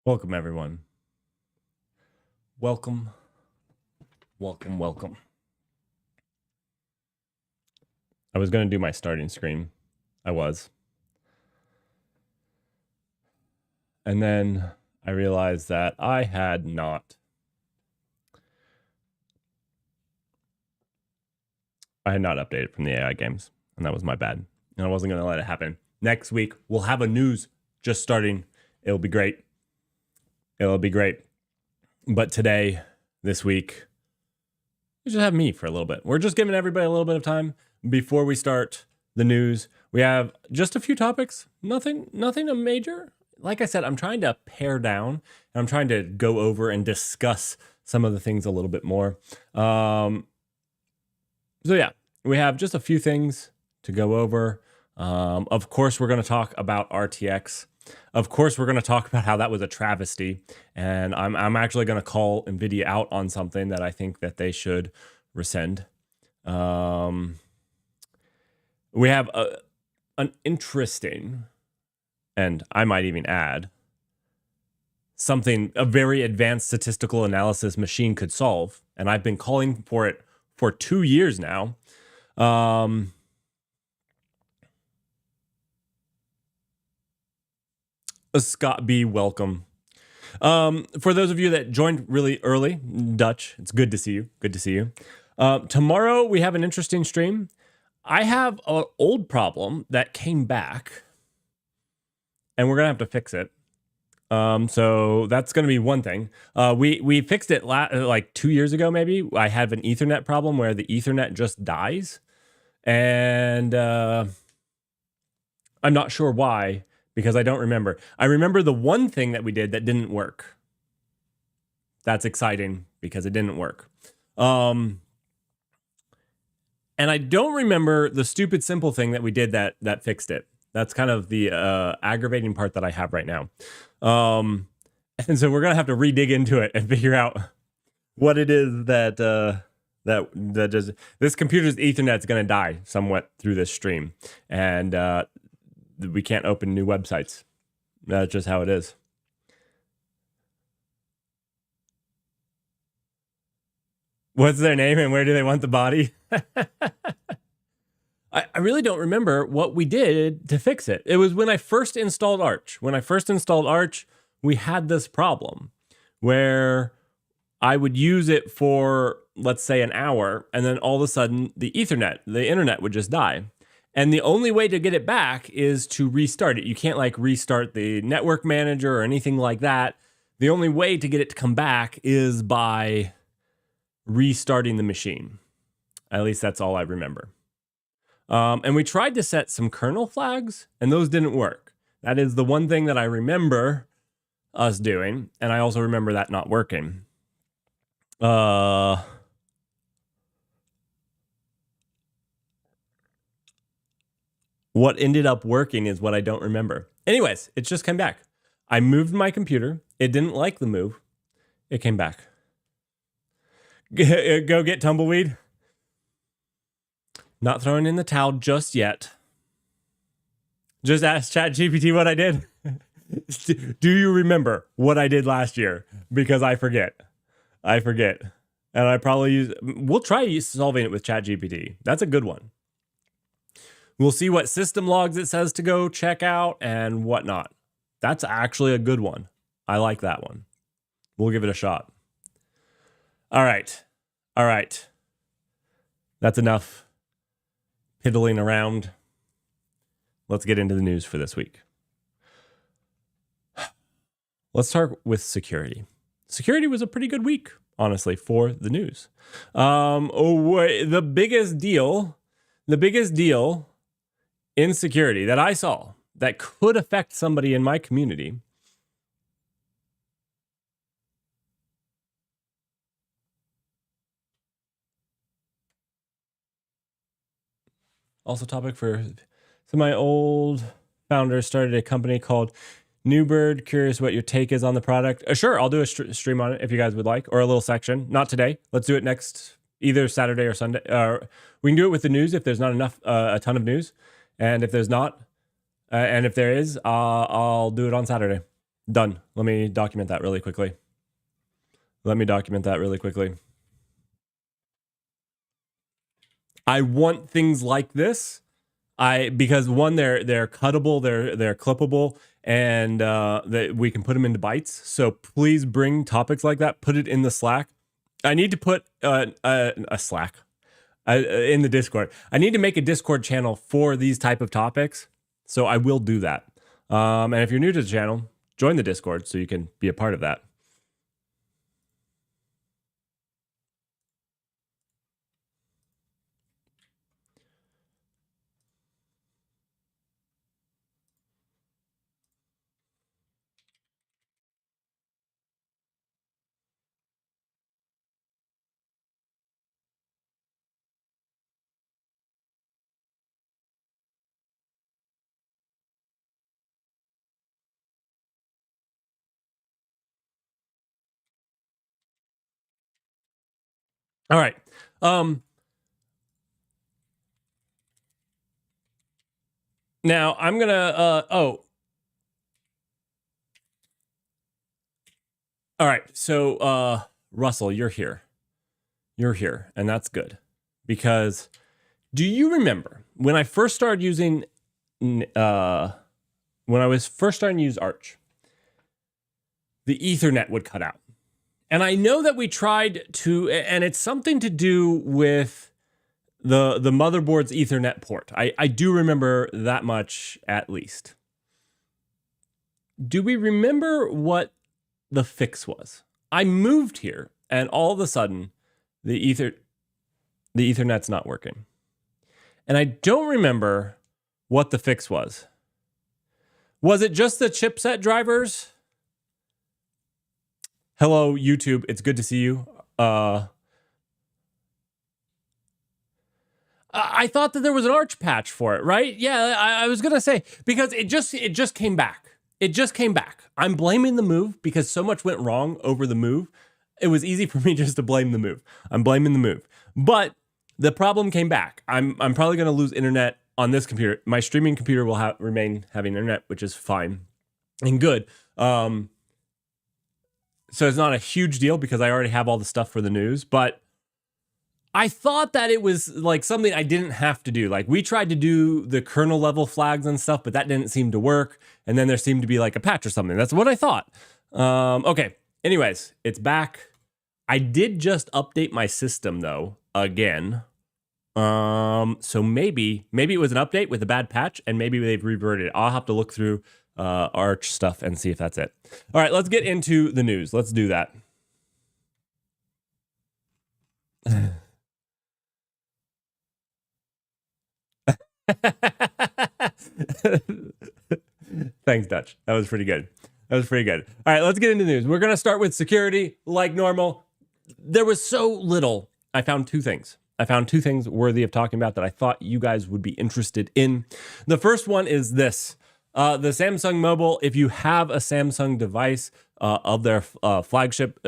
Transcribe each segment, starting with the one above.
Welcome, everyone. Welcome. I was going to do my starting screen. I was. And then I realized that I had not. Updated from the AI games, and that was my bad. And I wasn't going to let it happen. Next week, we'll have a news just starting. It'll be great. But today, this week, we just have me for a little bit. We're just giving everybody a little bit of time before we start the news. We have just a few topics. Nothing major. Like I said, I'm trying to pare down, and I'm trying to go over and discuss some of the things a little bit more. So yeah, we have just a few things to go over. Of course, we're going to talk about RTX. Of course, we're going to talk about how that was a travesty, and I'm actually going to call Nvidia out on something that I think that they should rescind. We have an interesting, and I might even add, something a very advanced statistical analysis machine could solve, and I've been calling for it for 2 years now. Scott B, welcome. For those of you that joined really early, Dutch, it's good to see you. Tomorrow we have an interesting stream. I have an old problem that came back, and we're gonna have to fix it. So that's gonna be one thing. We fixed it like 2 years ago, maybe. I have an Ethernet problem where the Ethernet just dies, and I'm not sure why, because I don't remember. I remember the one thing that we did that didn't work. That's exciting because it didn't work. And I don't remember the stupid simple thing that we did that fixed it. That's kind of the aggravating part that I have right now. And so we're gonna have to re-dig into it and figure out what it is that does. This computer's Ethernet is gonna die somewhat through this stream, and we can't open new websites. That's just how it is. What's their name and where do they want the body? I really don't remember what we did to fix it. It was when I first installed Arch. When I first installed Arch, we had this problem where I would use it for, let's say, an hour, and then all of a sudden the internet would just die. And the only way to get it back is to restart it. You can't like restart the network manager or anything like that. The only way to get it to come back is by restarting the machine. At least that's all I remember. And we tried to set some kernel flags, and those didn't work. That is the one thing that I remember us doing, and I also remember that not working. What ended up working is what I don't remember. Anyways, it just came back. I moved my computer. It didn't like the move. It came back. Go get Tumbleweed. Not throwing in the towel just yet. Just ask ChatGPT what I did. Do you remember what I did last year? Because I forget. And I probably we'll try solving it with ChatGPT. That's a good one. We'll see what system logs it says to go check out and whatnot. That's actually a good one. I like that one. We'll give it a shot. All right. That's enough piddling around. Let's get into the news for this week. Let's start with security. Security was a pretty good week, honestly, for the news. The biggest deal in security that I saw that could affect somebody in my community also topic for so my old founder started a company called Newbird. Curious what your take is on the product. Sure, I'll do a stream on it if you guys would like, or a little section. Not today. Let's do it next, either Saturday or Sunday. We can do it with the news if there's not enough, a ton of news. And if there's not, and if there is, I'll do it on Saturday. Done. Let me document that really quickly. I want things like this. Because one, they're cuttable, they're clippable, and that we can put them into bytes. So please bring topics like that. Put it in the Slack. I need to put a Slack in the Discord. I need to make a Discord channel for these type of topics. So I will do that. And if you're new to the channel, join the Discord so you can be a part of that. All right. Now I'm gonna all right. So Russell, you're here. And that's good. Because do you remember when I first started using when I was first starting to use Arch, the Ethernet would cut out. And I know that we tried to, and it's something to do with the motherboard's Ethernet port. I do remember that much at least. Do we remember what the fix was? I moved here and all of a sudden the Ethernet's not working. And I don't remember what the fix was. Was it just the chipset drivers? Hello, YouTube. It's good to see you. I thought that there was an Arch patch for it, right? Yeah, I was gonna say, because it just came back. It just came back. I'm blaming the move because so much went wrong over the move. It was easy for me just to blame the move. I'm blaming the move. But the problem came back. I'm probably gonna lose internet on this computer. My streaming computer will remain having internet, which is fine and good. So it's not a huge deal because I already have all the stuff for the news, but I thought that it was like something I didn't have to do. Like we tried to do the kernel level flags and stuff, but that didn't seem to work. And then there seemed to be like a patch or something. That's what I thought. Okay. Anyways, it's back. I did just update my system though, again. So maybe it was an update with a bad patch and maybe they've reverted it. I'll have to look through Arch stuff and see if that's it. All right, let's get into the news. Let's do that. Thanks, Dutch. That was pretty good. All right, let's get into the news. We're going to start with security like normal. There was so little. I found two things worthy of talking about that I thought you guys would be interested in. The first one is this. The Samsung Mobile, if you have a Samsung device of their flagship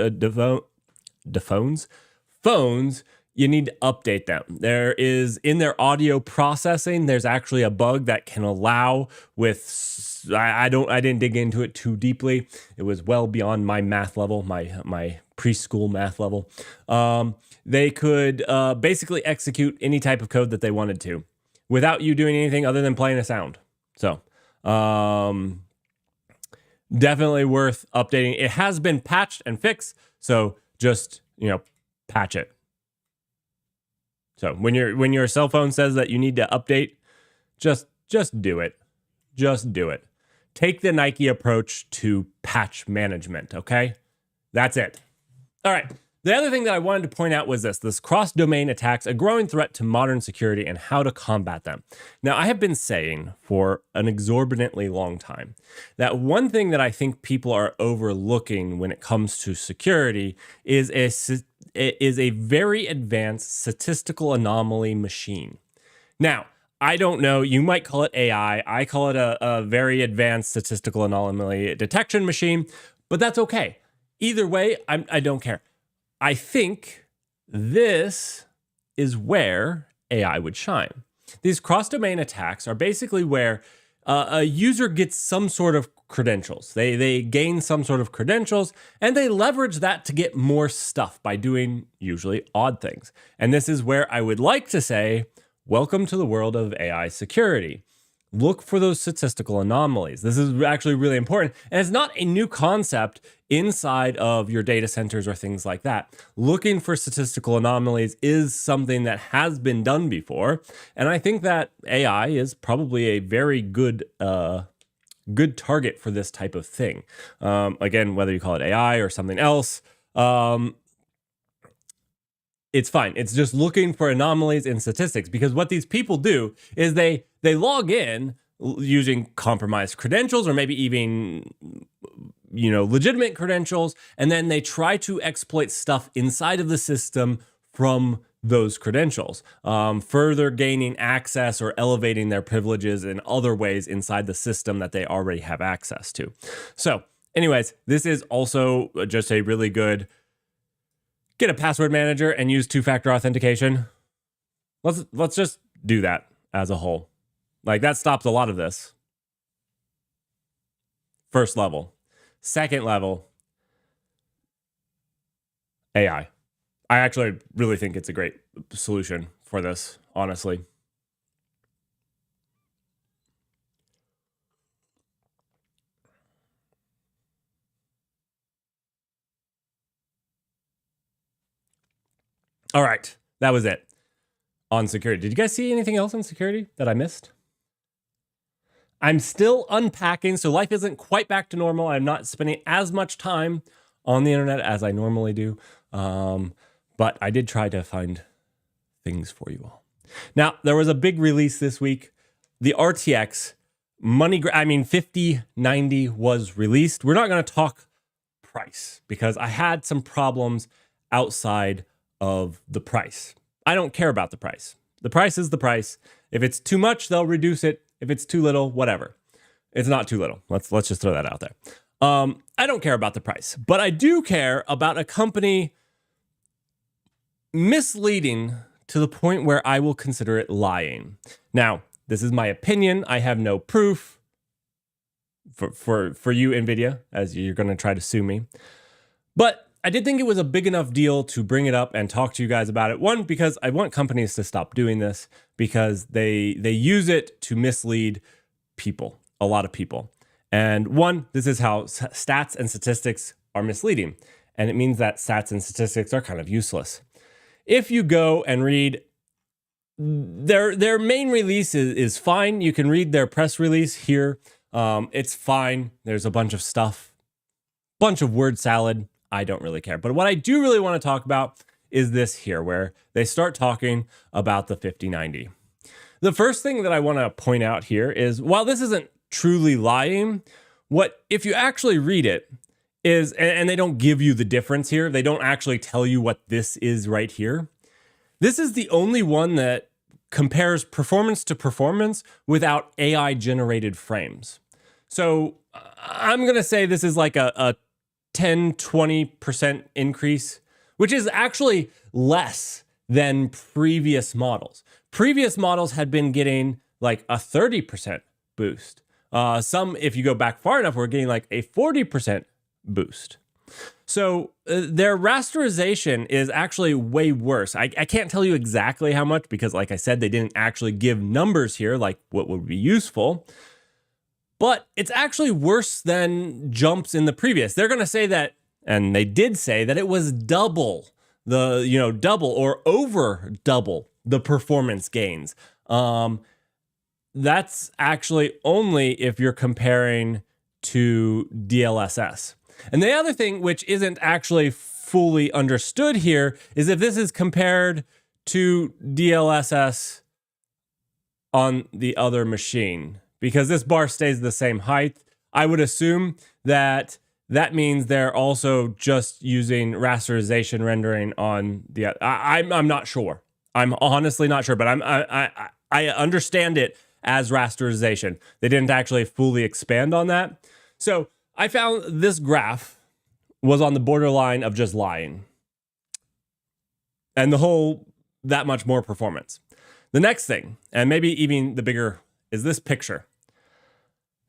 phones, you need to update them. There is, in their audio processing, there's actually a bug that can allow with, I didn't dig into it too deeply. It was well beyond my math level, my preschool math level. They could basically execute any type of code that they wanted to without you doing anything other than playing a sound. So definitely worth updating. It has been patched and fixed. So just, patch it. So when your cell phone says that you need to update, just do it. Just do it. Take the Nike approach to patch management, okay? That's it. All right. The other thing that I wanted to point out was this cross-domain attacks, a growing threat to modern security and how to combat them. Now, I have been saying for an exorbitantly long time that one thing that I think people are overlooking when it comes to security is a very advanced statistical anomaly machine. Now, I don't know, you might call it AI. I call it a very advanced statistical anomaly detection machine, but that's okay. Either way, I don't care. I think this is where AI would shine. These cross-domain attacks are basically where a user gets some sort of credentials. They gain some sort of credentials, and they leverage that to get more stuff by doing usually odd things. And this is where I would like to say, welcome to the world of AI security. Look for those statistical anomalies. This is actually really important. And it's not a new concept inside of your data centers or things like that. Looking for statistical anomalies is something that has been done before. And I think that AI is probably a very good target for this type of thing. Again, whether you call it AI or something else, it's fine. It's just looking for anomalies in statistics, because what these people do is they log in using compromised credentials, or maybe even legitimate credentials, and then they try to exploit stuff inside of the system from those credentials, further gaining access or elevating their privileges in other ways inside the system that they already have access to. So anyways, this is also just a really good get a password manager and use two-factor authentication. Let's just do that as a whole. Like, that stops a lot of this. First level. Second level, AI. I actually really think it's a great solution for this, honestly. All right, that was it on security. Did you guys see anything else on security that I missed? I'm still unpacking, so life isn't quite back to normal. I'm not spending as much time on the internet as I normally do, but I did try to find things for you all. Now, there was a big release this week. The RTX 5090 was released. We're not going to talk price because I had some problems outside of the price. I don't care about the price. The price is the price. If it's too much, they'll reduce it. If it's too little, whatever. It's not too little. Let's just throw that out there. I don't care about the price, but I do care about a company misleading to the point where I will consider it lying. Now, this is my opinion. I have no proof for you, Nvidia, as you're going to try to sue me. But I did think it was a big enough deal to bring it up and talk to you guys about it. One, because I want companies to stop doing this, because they use it to mislead people, a lot of people. And one, this is how stats and statistics are misleading. And it means that stats and statistics are kind of useless. If you go and read their main release is fine. You can read their press release here. It's fine. There's a bunch of stuff, bunch of word salad. I don't really care. But what I do really want to talk about is this here, where they start talking about the 5090. The first thing that I want to point out here is, while this isn't truly lying, what if you actually read it is, and they don't give you the difference here, they don't actually tell you what this is right here. This is the only one that compares performance to performance without AI generated frames. So I'm going to say this is like a 10-20% increase, which is actually less than previous models. Previous models had been getting like a 30% boost. Some, if you go back far enough, were getting like a 40% boost. So their rasterization is actually way worse. I can't tell you exactly how much, because like I said, they didn't actually give numbers here, like what would be useful. But it's actually worse than jumps in the previous. They're going to say that, and they did say that it was double or over double the performance gains. That's actually only if you're comparing to DLSS. And the other thing, which isn't actually fully understood here, is if this is compared to DLSS on the other machine. Because this bar stays the same height, I would assume that means they're also just using rasterization rendering on the. I'm not sure. I'm honestly not sure, but I understand it as rasterization. They didn't actually fully expand on that. So I found this graph was on the borderline of just lying, and the whole that much more performance. The next thing, and maybe even the bigger, is this picture.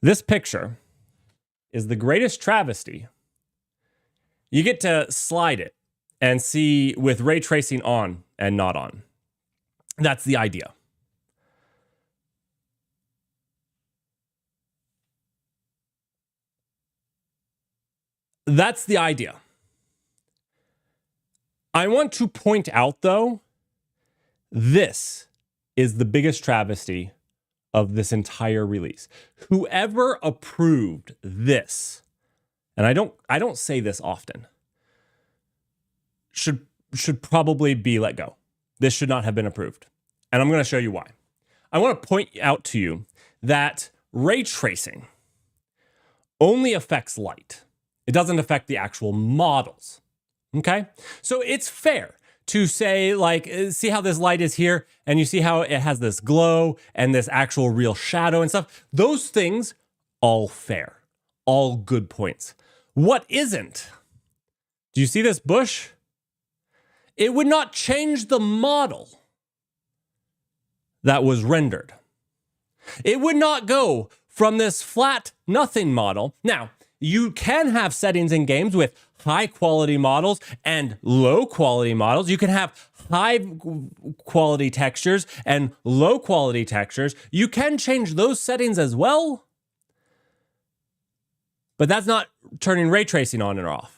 This picture is the greatest travesty. You get to slide it and see with ray tracing on and not on. That's the idea. That's the idea. I want to point out, though, this is the biggest travesty of this entire release. Whoever approved this, and I don't say this often, should probably be let go. This should not have been approved. And I'm going to show you why. I want to point out to you that ray tracing only affects light. It doesn't affect the actual models. Okay? So it's fair to say, like, see how this light is here, and you see how it has this glow and this actual real shadow and stuff. Those things, all fair. All good points. What isn't? Do you see this bush? It would not change the model that was rendered. It would not go from this flat nothing model. Now, you can have settings in games with high quality models and low quality models. You can have high quality textures and low quality textures. You can change those settings as well. But that's not turning ray tracing on and off.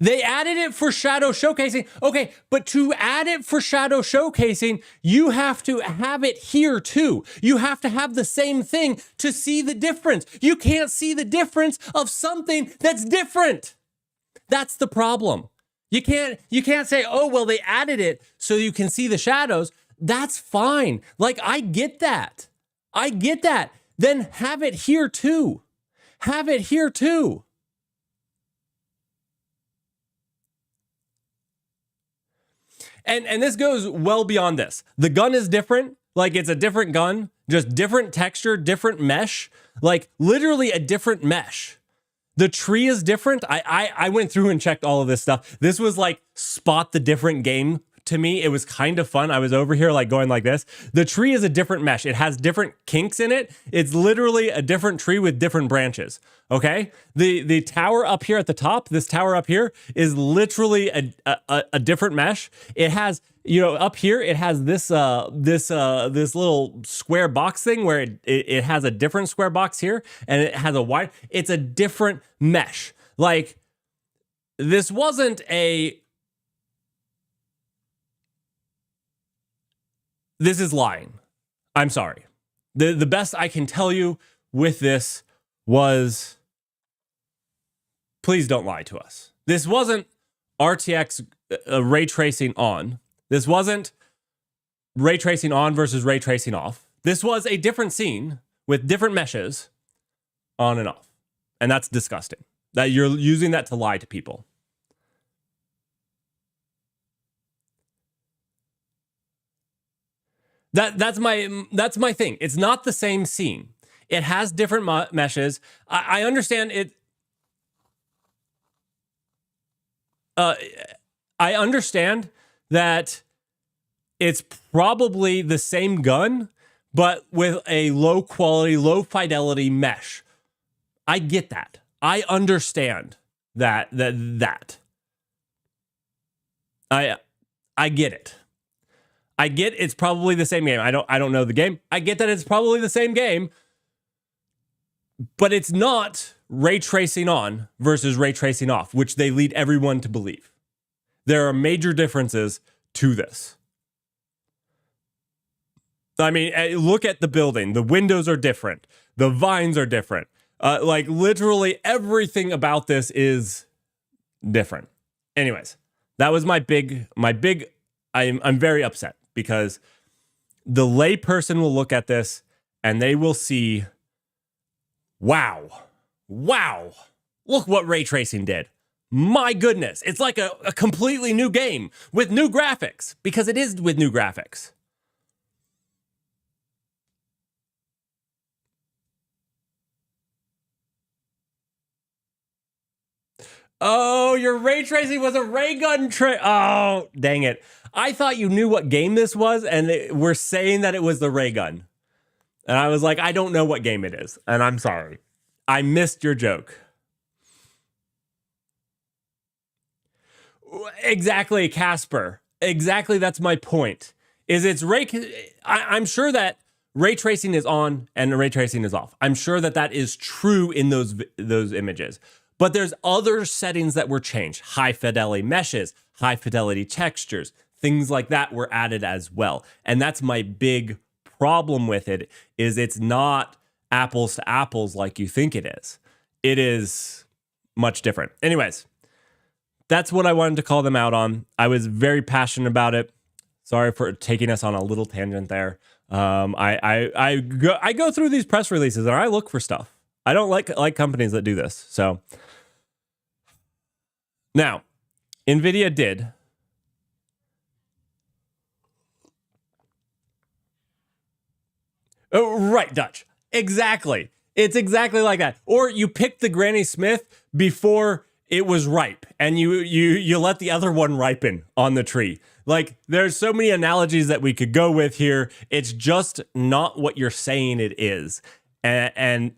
They added it for shadow showcasing. Okay, but to add it for shadow showcasing, you have to have it here too. You have to have the same thing to see the difference. You can't see the difference of something that's different. That's the problem. You can't say, oh, well, they added it so you can see the shadows. That's fine. Like, I get that. I get that. Then have it here too. Have it here too. And this goes well beyond this. The gun is different. Like, it's a different gun, just different texture, different mesh, like literally a different mesh. The tree is different. I went through and checked all of this stuff. This was like spot the different game to me. It was kind of fun. I was over here like going like this. The tree is a different mesh. It has different kinks in it. It's literally a different tree with different branches. Okay? The tower up here at the top, this tower up here is literally a different mesh. It has, you know, up here it has this little square box thing where it has a different square box here, and it has a wide. It's a different mesh. Like, this wasn't a. This is lying. I'm sorry. The best I can tell you with this was, please don't lie to us. This wasn't RTX ray tracing on. This wasn't ray tracing on versus ray tracing off. This was a different scene with different meshes on and off. And that's disgusting. That you're using that to lie to people. That's my thing. It's not the same scene. It has different meshes. I understand it. I understand that it's probably the same gun, but with a low quality, low fidelity mesh. I get that. I understand that. I get it. I get it's probably the same game. I don't know the game. I get that it's probably the same game, but it's not ray tracing on versus ray tracing off, which they lead everyone to believe. There are major differences to this. I mean, look at the building. The windows are different. The vines are different. Like, literally everything about this is different. Anyways, that was my big. I'm very upset because the layperson will look at this and they will see, wow, look what ray tracing did. My goodness, it's like a completely new game with new graphics, because it is with new graphics. Oh, your ray tracing was a ray gun trick. Oh, dang it. I thought you knew what game this was, and we're saying that it was the ray gun. And I was like, I don't know what game it is, and I'm sorry. I missed your joke. Exactly, Casper. Exactly, that's my point. I'm sure that ray tracing is on and ray tracing is off. I'm sure that is true in those images. But there's other settings that were changed. High fidelity meshes, high fidelity textures, things like that were added as well. And that's my big problem with it, is it's not apples to apples like you think it is. It is much different. Anyways, that's what I wanted to call them out on. I was very passionate about it. Sorry for taking us on a little tangent there. I go through these press releases and I look for stuff. I don't like companies that do this. So now, Nvidia did. Oh, right, Dutch. Exactly. It's exactly like that. Or you picked the Granny Smith before it was ripe, and you let the other one ripen on the tree. Like, there's so many analogies that we could go with here. It's just not what you're saying it is. And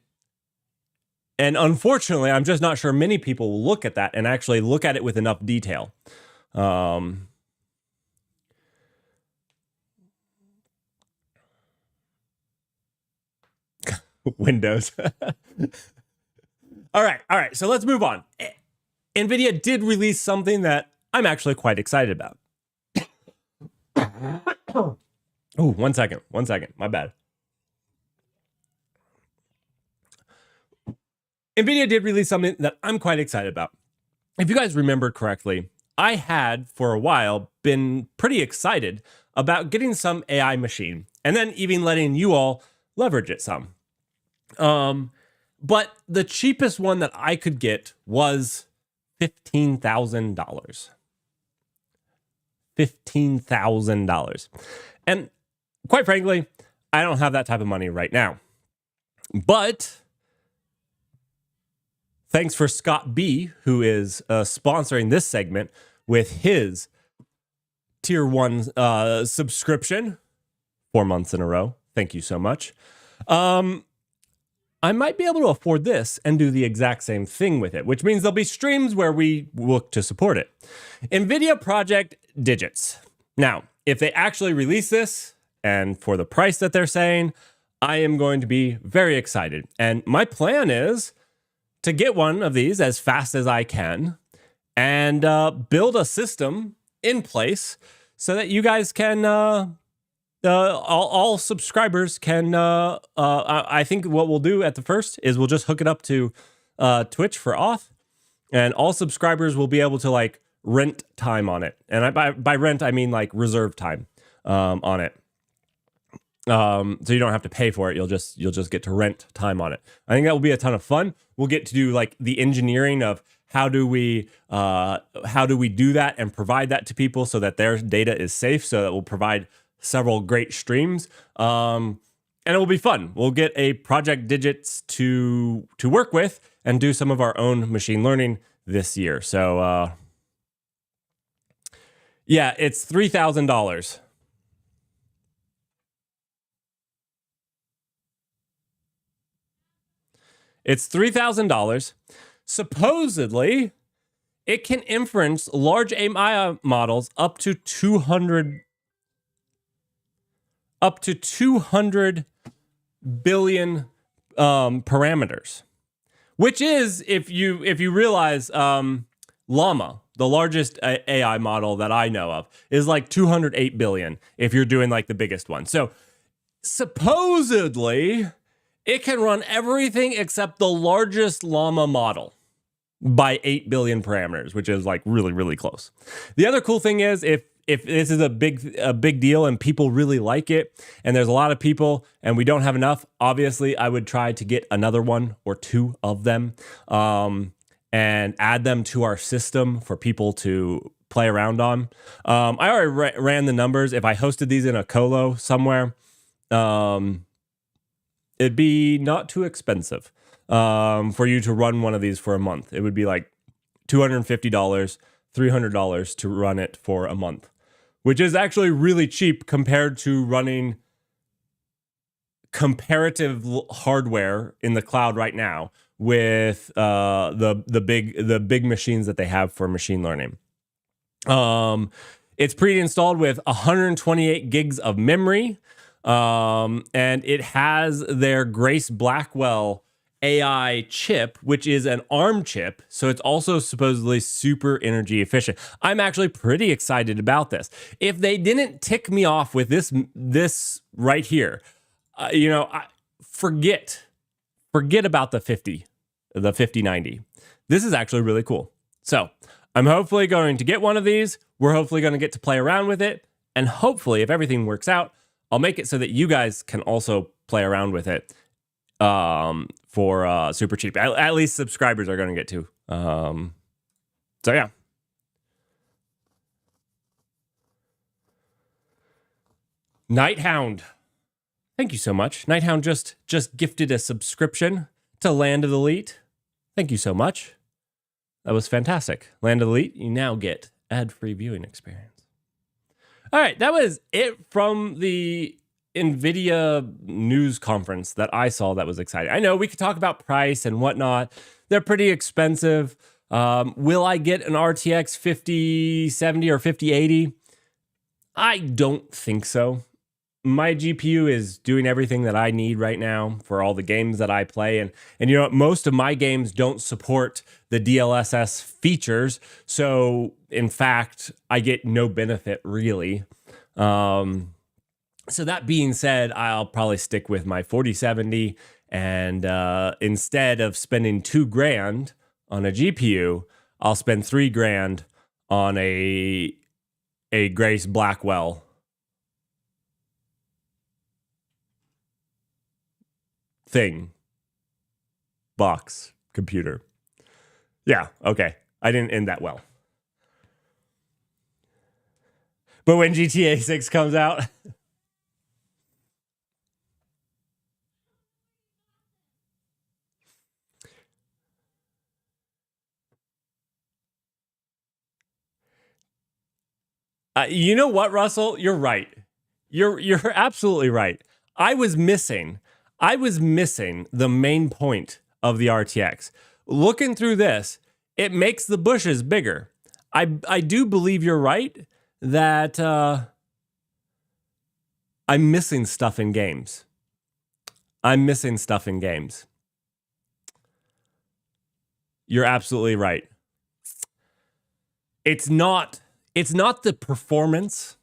unfortunately, I'm just not sure many people will look at that and actually look at it with enough detail. Windows. All right. So let's move on. Nvidia did release something that I'm actually quite excited about. Oh, one second. My bad. Nvidia did release something that I'm quite excited about. If you guys remember correctly, I had for a while been pretty excited about getting some AI machine and then even letting you all leverage it some. But the cheapest one that I could get was $15,000. $15,000. And quite frankly, I don't have that type of money right now. But thanks for Scott B, who is sponsoring this segment with his tier 1 subscription 4 months in a row. Thank you so much. I might be able to afford this and do the exact same thing with it, which means there'll be streams where we look to support it. Nvidia Project Digits. Now, if they actually release this, and for the price that they're saying, I am going to be very excited. And my plan is to get one of these as fast as I can and build a system in place so that you guys can... all subscribers can, I think what we'll do at the first is we'll just hook it up to Twitch for auth, and all subscribers will be able to like rent time on it. And by rent, I mean like reserve time on it. So you don't have to pay for it. You'll just get to rent time on it. I think that will be a ton of fun. We'll get to do like the engineering of how do we do that and provide that to people so that their data is safe, so that we'll provide several great streams, and it will be fun. We'll get a Project Digits to work with and do some of our own machine learning this year. So yeah, it's $3,000. It's $3,000. Supposedly, it can inference large AI models up to 200 billion parameters, which is, if you realize, Llama, the largest AI model that I know of, is like 208 billion if you're doing like the biggest one. So supposedly it can run everything except the largest Llama model by 8 billion parameters, which is like really, really close. The other cool thing is, if this is a big deal and people really like it, and there's a lot of people and we don't have enough, obviously I would try to get another one or two of them and add them to our system for people to play around on. I already ran the numbers. If I hosted these in a colo somewhere, it'd be not too expensive for you to run one of these for a month. It would be like $250, $300 to run it for a month, which is actually really cheap compared to running comparative hardware in the cloud right now with the big machines that they have for machine learning. It's pre-installed with 128 gigs of memory, and it has their Grace Blackwell AI chip, which is an ARM chip, so it's also supposedly super energy efficient. I'm actually pretty excited about this. If they didn't tick me off with this right here, forget about the 5090. This is actually really cool. So I'm hopefully going to get one of these. We're hopefully going to get to play around with it. And hopefully, if everything works out, I'll make it so that you guys can also play around with it for super cheap. At least subscribers are going to get to. So yeah. Nighthound. Thank you so much. Nighthound just gifted a subscription to Land of the Elite. Thank you so much. That was fantastic. Land of the Elite, you now get ad-free viewing experience. All right, that was it from the Nvidia news conference that I saw that was exciting. I know we could talk about price and whatnot. They're pretty expensive. Will I get an RTX 5070 or 5080? I don't think so. My GPU is doing everything that I need right now for all the games that I play. And you know what? Most of my games don't support the DLSS features. So, in fact, I get no benefit, really. So that being said, I'll probably stick with my 4070. And instead of spending $2,000 on a GPU, I'll spend $3,000 on a Grace Blackwell box computer. Yeah, okay. I didn't end that well. But when GTA 6 comes out, you know what, Russell? You're right. You're absolutely right. I was missing the main point of the RTX. Looking through this, it makes the bushes bigger. I do believe you're right that I'm missing stuff in games. You're absolutely right. It's not the performance.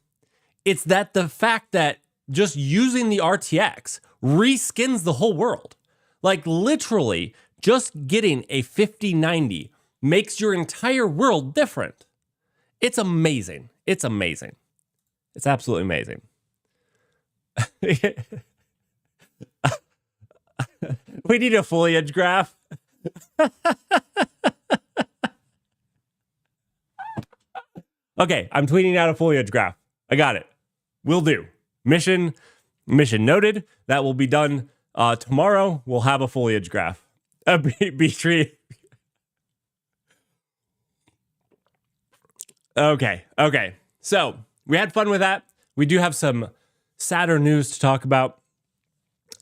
It's that the fact that just using the RTX reskins the whole world. Like literally, just getting a 5090 makes your entire world different. It's amazing. It's absolutely amazing. We need a foliage graph. Okay, I'm tweeting out a foliage graph. I got it. Will do. Mission noted. That will be done tomorrow. We'll have a foliage graph. A bee tree. Okay. So we had fun with that. We do have some sadder news to talk about.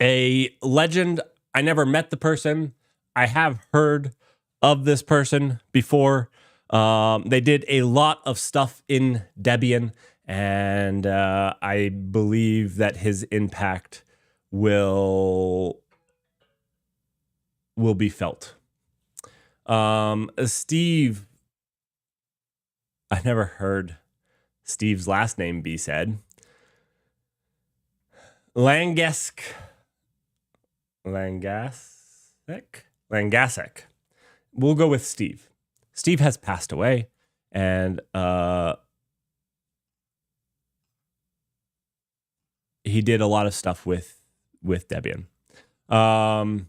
A legend. I never met the person. I have heard of this person before. They did a lot of stuff in Debian, and I believe that his impact will be felt. Steve, I never heard Steve's last name be said. Langasek. We'll go with Steve. Steve has passed away, and he did a lot of stuff with Debian. Should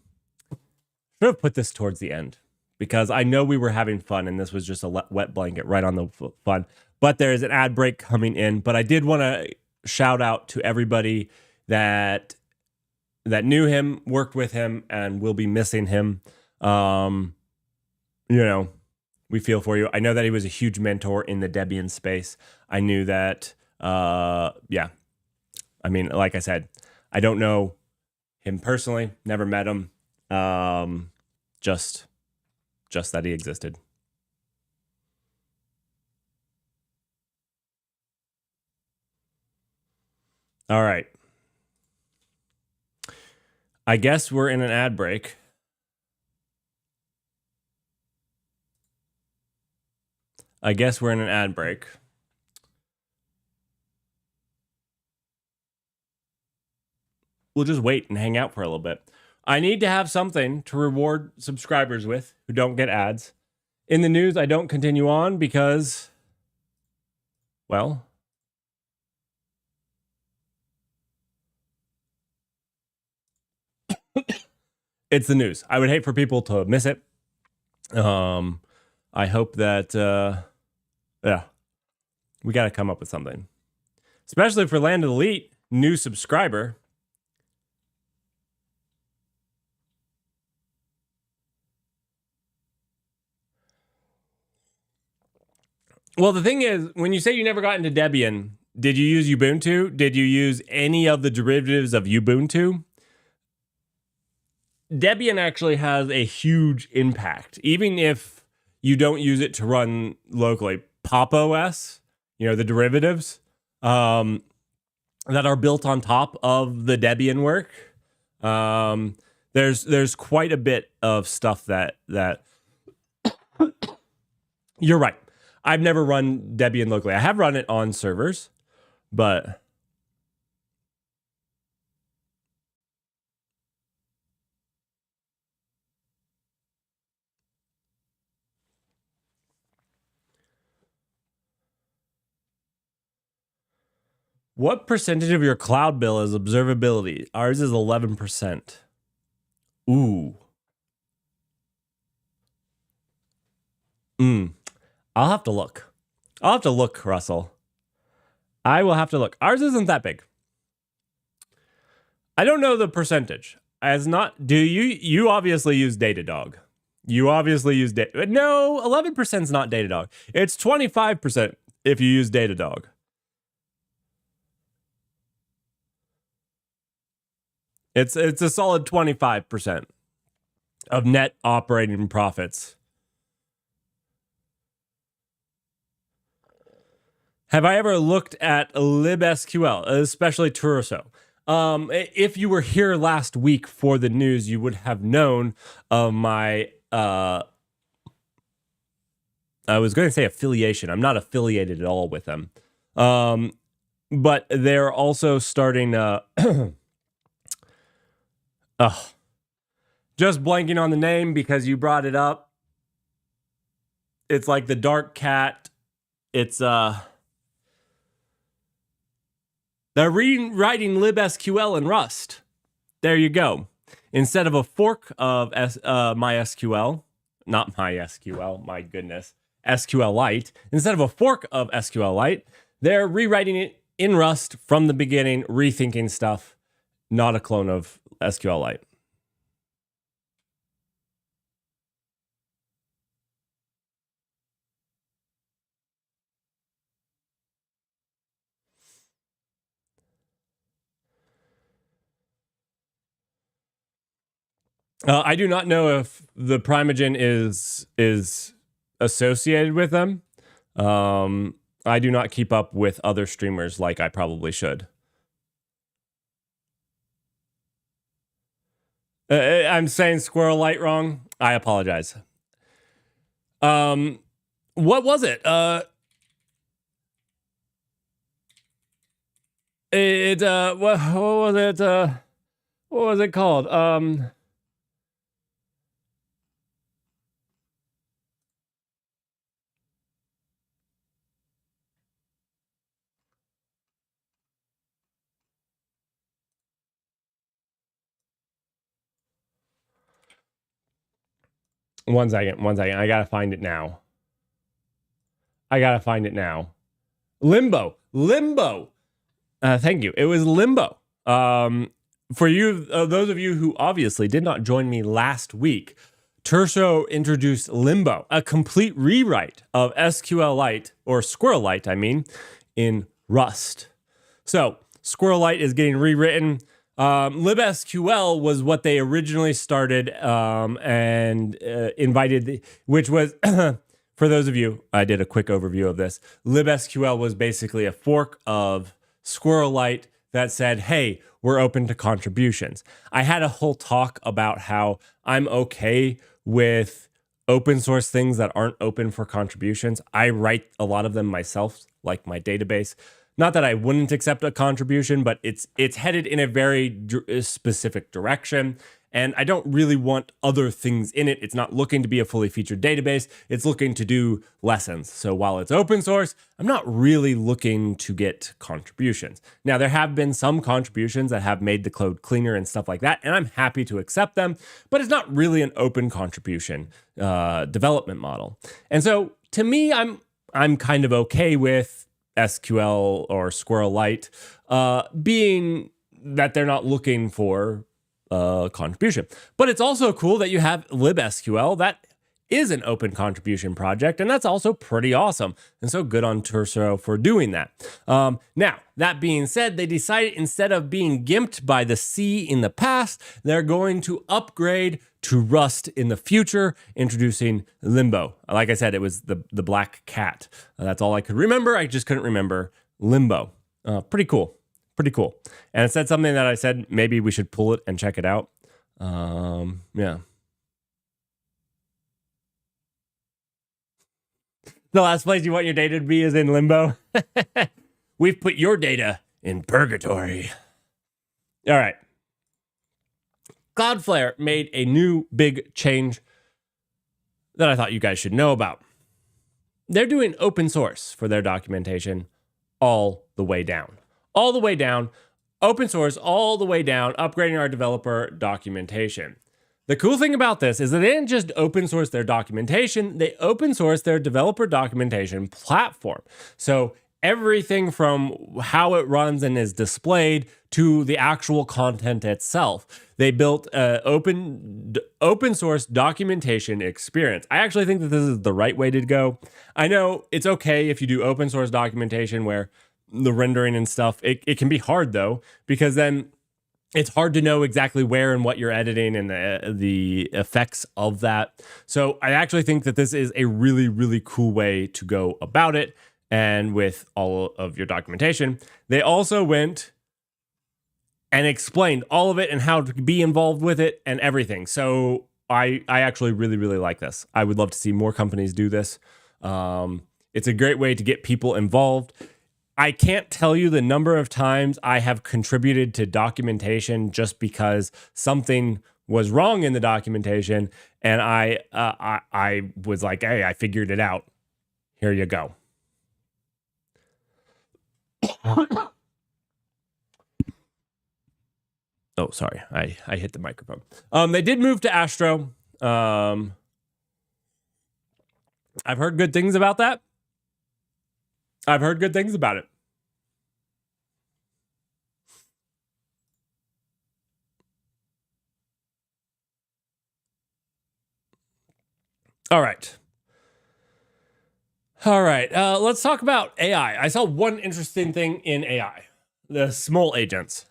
have put this towards the end because I know we were having fun, and this was just a wet blanket right on the fun. But there is an ad break coming in. But I did want to shout out to everybody that knew him, worked with him, and will be missing him. we feel for you. I know that he was a huge mentor in the Debian space. I knew that, yeah. I mean, like I said, I don't know him personally, never met him. Just that he existed. All right. I guess we're in an ad break. We'll just wait and hang out for a little bit. I need to have something to reward subscribers with who don't get ads. In the news, I don't continue on because, well, it's the news. I would hate for people to miss it. I hope that, yeah, we got to come up with something. Especially for Land Elite, new subscriber. Well, the thing is, when you say you never got into Debian, did you use Ubuntu? Did you use any of the derivatives of Ubuntu? Debian actually has a huge impact, even if you don't use it to run locally. Pop OS, the derivatives that are built on top of the Debian work. There's quite a bit of stuff that you're right. I've never run Debian locally. I have run it on servers, but what percentage of your cloud bill is observability? Ours is 11%. Ooh. I'll have to look. Russell. I will have to look. Ours isn't that big. I don't know the percentage. Do you obviously use Datadog? You obviously use No, 11% is not Datadog. It's 25% if you use Datadog. It's a solid 25% of net operating profits. Have I ever looked at libsql, especially Turoso? If you were here last week for the news, you would have known of my, I was going to say affiliation. I'm not affiliated at all with them. But they're also starting, just blanking on the name because you brought it up. It's like the dark cat. It's, they're rewriting libsql in Rust. There you go. Instead of a fork of MySQL, not MySQL, my goodness, SQLite. Instead of a fork of SQLite, they're rewriting it in Rust from the beginning, rethinking stuff, not a clone of SQLite. I do not know if the Primogen is associated with them. I do not keep up with other streamers like I probably should. I'm saying Squirrel Light wrong. I apologize. What was it? What was it? What was it called? One second. I gotta find it now. Limbo. Thank you. It was Limbo. For you, those of you who obviously did not join me last week, Terso introduced Limbo, a complete rewrite of SQLite, or SquirrelLite, I mean, in Rust. So SquirrelLite is getting rewritten. libsql was what they originally started and invited, which was, for those of you, I did a quick overview of this. libsql was basically a fork of SquirrelLite that said, hey, we're open to contributions. I had a whole talk about how I'm okay with open source things that aren't open for contributions. I write a lot of them myself, like my database. Not that I wouldn't accept a contribution, but it's headed in a very specific direction. And I don't really want other things in it. It's not looking to be a fully featured database. It's looking to do lessons. So while it's open source, I'm not really looking to get contributions. Now, there have been some contributions that have made the code cleaner and stuff like that, and I'm happy to accept them, but it's not really an open contribution development model. And so to me, I'm kind of okay with SQL or SquirrelLite being that they're not looking for contribution. But it's also cool that you have libsql that is an open contribution project, and that's also pretty awesome. And so good on Terso for doing that. Now, that being said, they decided instead of being gimped by the C in the past, they're going to upgrade to Rust in the future, introducing Limbo. Like I said, it was the black cat. That's all I could remember. I just couldn't remember Limbo. Pretty cool. Pretty cool. And it said something that I said maybe we should pull it and check it out. Yeah. The last place you want your data to be is in Limbo. We've put your data in purgatory. All right. Cloudflare made a new big change that I thought you guys should know about. They're doing open source for their documentation all the way down. All the way down, open source all the way down, upgrading our developer documentation. The cool thing about this is that they didn't just open source their documentation, they open source their developer documentation platform. So everything from how it runs and is displayed to the actual content itself. They built an open source documentation experience. I actually think that this is the right way to go. I know it's okay if you do open source documentation where the rendering and stuff, it can be hard though, because then it's hard to know exactly where and what you're editing and the effects of that. So I actually think that this is a really, really cool way to go about it. And with all of your documentation, they also went and explained all of it and how to be involved with it and everything. So I actually really, really like this. I would love to see more companies do this. It's a great way to get people involved. I can't tell you the number of times I have contributed to documentation just because something was wrong in the documentation, and I was like, hey, I figured it out. Here you go. Oh, sorry. I hit the microphone. They did move to Astro. I've heard good things about that. I've heard good things about it. All right. Let's talk about AI. I saw one interesting thing in AI, the small agents.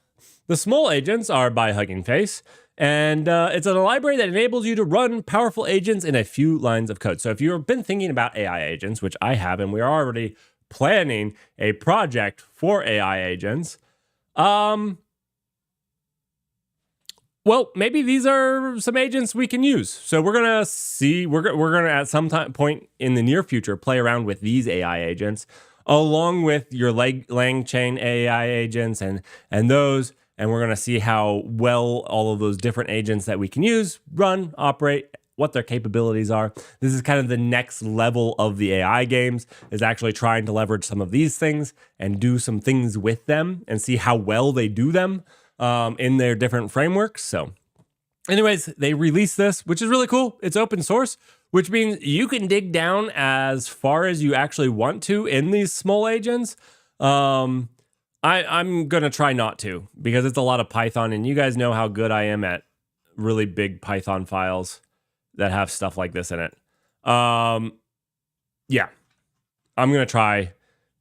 The small agents are by Hugging Face, and it's a library that enables you to run powerful agents in a few lines of code. So if you've been thinking about AI agents, which I have, and we're already planning a project for AI agents, well, maybe these are some agents we can use. So we're gonna see. We're gonna at some point in the near future play around with these AI agents, along with your LangChain AI agents and those. And we're gonna see how well all of those different agents that we can use run, operate, what their capabilities are. This is kind of the next level of the AI games, is actually trying to leverage some of these things and do some things with them and see how well they do them in their different frameworks. So anyways, they released this, which is really cool. It's open source, which means you can dig down as far as you actually want to in these small agents. I'm going to try not to, because it's a lot of Python, and you guys know how good I am at really big Python files. that have stuff like this in it. Yeah, I'm going to try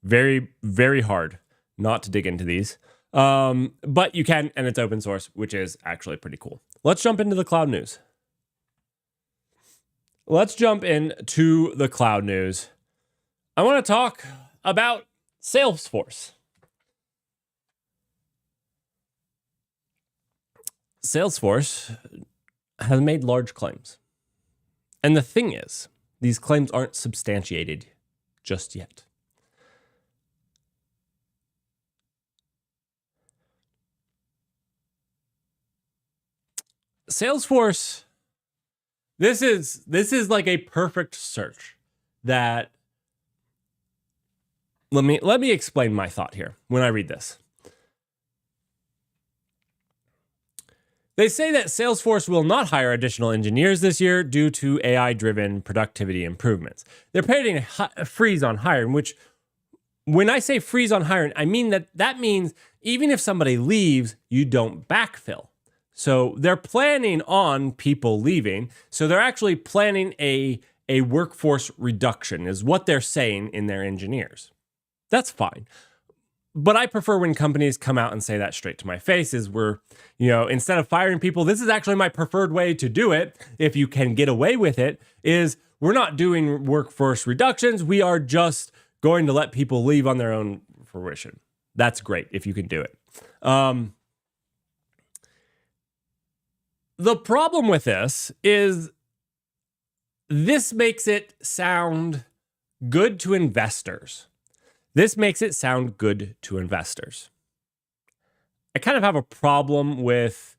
very, very hard not to dig into these. But you can, and it's open source, which is actually pretty cool. Let's jump into the cloud news. I want to talk about Salesforce. Salesforce has made large claims. And the thing is, these claims aren't substantiated just yet. Salesforce, this is like a perfect search that let me explain my thought here when I read this. They say that Salesforce will not hire additional engineers this year due to AI-driven productivity improvements. They're putting a freeze on hiring, which when I say freeze on hiring, I mean that means even if somebody leaves, you don't backfill. So they're planning on people leaving. So they're actually planning a workforce reduction is what they're saying in their engineers. That's fine. But I prefer when companies come out and say that straight to my face is instead of firing people, this is actually my preferred way to do it. If you can get away with it, is we're not doing workforce reductions. We are just going to let people leave on their own fruition. That's great if you can do it. The problem with this is this makes it sound good to investors. I kind of have a problem with